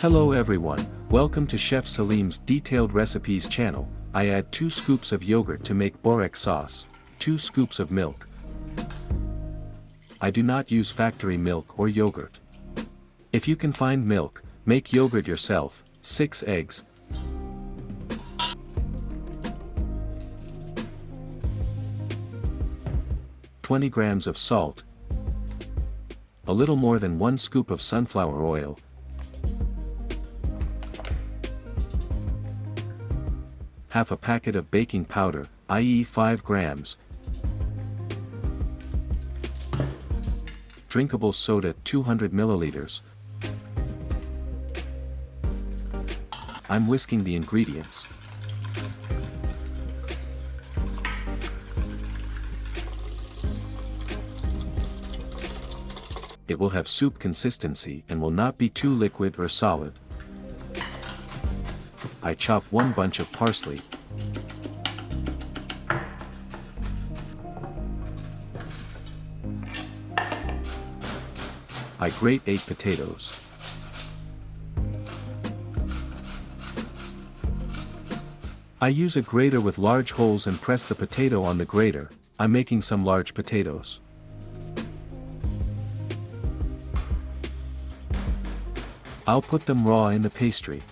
Hello everyone, welcome to Chef Salim's Detailed Recipes channel. I add 2 scoops of yogurt to make borek sauce, 2 scoops of milk. I do not use factory milk or yogurt. If you can find milk, make yogurt yourself. 6 eggs, 20 grams of salt, a little more than 1 scoop of sunflower oil, half a packet of baking powder, i.e. 5 grams, drinkable soda 200 milliliters. I'm whisking the ingredients. It will have soup consistency and will not be too liquid or solid. I chop 1 bunch of parsley. I grate 8 potatoes. I use a grater with large holes and press the potato on the grater. I'm making some large potatoes. I'll put them raw in the pastry.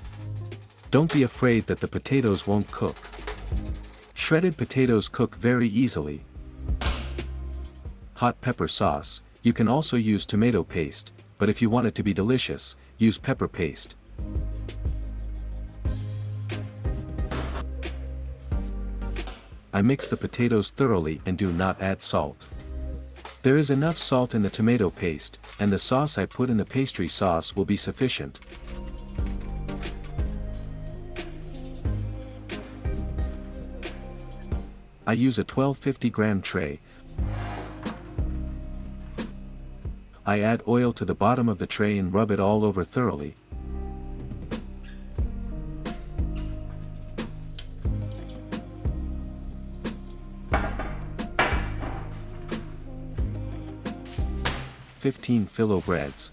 Don't be afraid that the potatoes won't cook. Shredded potatoes cook very easily. Hot pepper sauce. You can also use tomato paste, but if you want it to be delicious, use pepper paste. I mix the potatoes thoroughly and do not add salt. There is enough salt in the tomato paste, and the sauce I put in the pastry sauce will be sufficient. I use a 1250-gram tray. I add oil to the bottom of the tray and rub it all over thoroughly. "15 filo breads.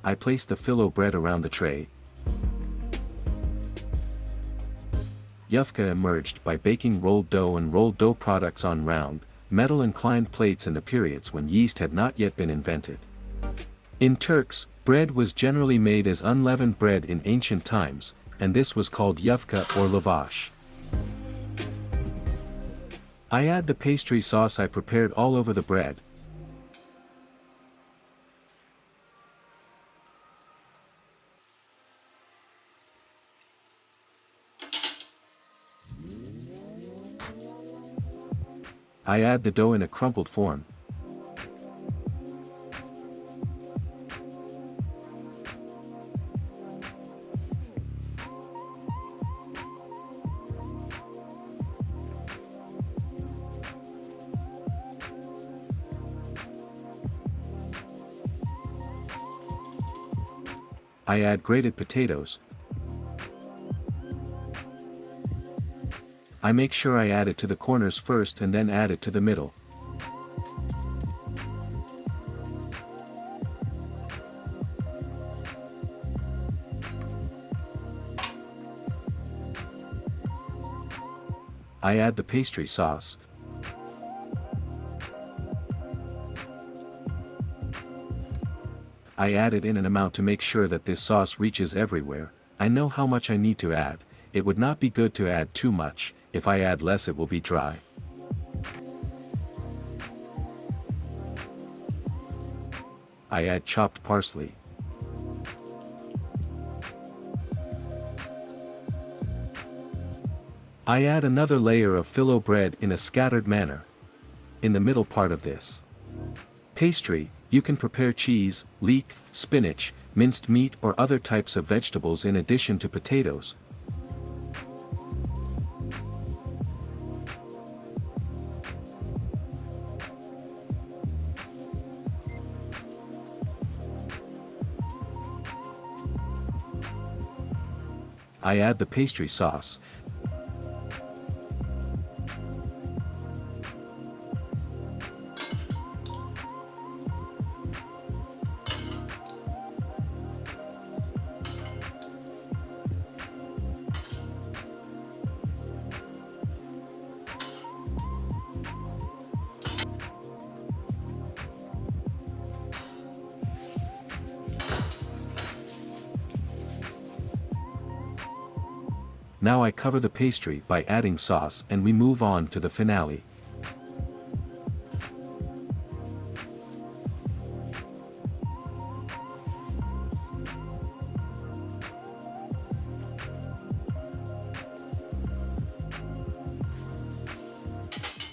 I place the filo bread around the tray. Yufka emerged by baking rolled dough and rolled dough products on round, metal-inclined plates in the periods when yeast had not yet been invented. In Turks, bread was generally made as unleavened bread in ancient times, and this was called yufka or lavash. I add the pastry sauce I prepared all over the bread. I add the dough in a crumpled form. I add grated potatoes. I make sure I add it to the corners first and then add it to the middle. I add the pastry sauce. I add it in an amount to make sure that this sauce reaches everywhere. I know how much I need to add. It would not be good to add too much. If I add less, it will be dry. I add chopped parsley. I add another layer of filo bread in a scattered manner. In the middle part of this pastry, you can prepare cheese, leek, spinach, minced meat or other types of vegetables in addition to potatoes. I add the pastry sauce. Now I cover the pastry by adding sauce and we move on to the finale.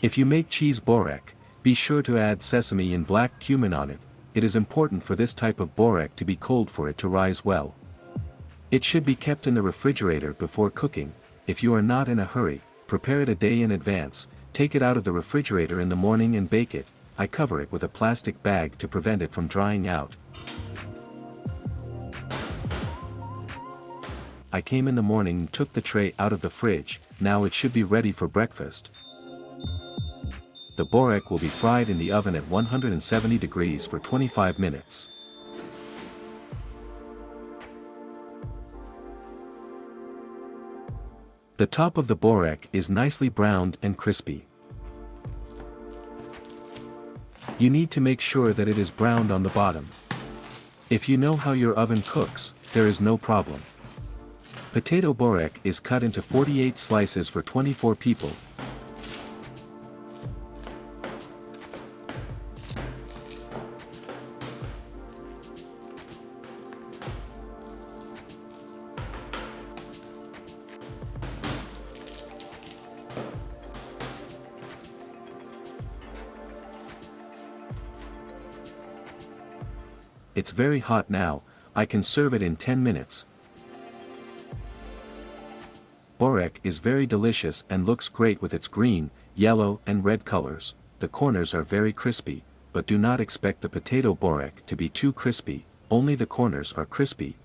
If you make cheese borek, be sure to add sesame and black cumin on it. It is important for this type of borek to be cold for it to rise well. It should be kept in the refrigerator before cooking. If you are not in a hurry, prepare it a day in advance, take it out of the refrigerator in the morning and bake it. I cover it with a plastic bag to prevent it from drying out. I came in the morning and took the tray out of the fridge. Now it should be ready for breakfast. The borek will be fried in the oven at 170 degrees for 25 minutes. The top of the borek is nicely browned and crispy. You need to make sure that it is browned on the bottom. If you know how your oven cooks, there is no problem. Potato borek is cut into 48 slices for 24 people. It's very hot now, I can serve it in 10 minutes. Borek is very delicious and looks great with its green, yellow and red colors. The corners are very crispy, but do not expect the potato borek to be too crispy, only the corners are crispy.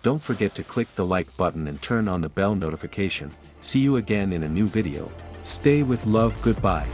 Don't forget to click the like button and turn on the bell notification. See you again in a new video. Stay with love, goodbye.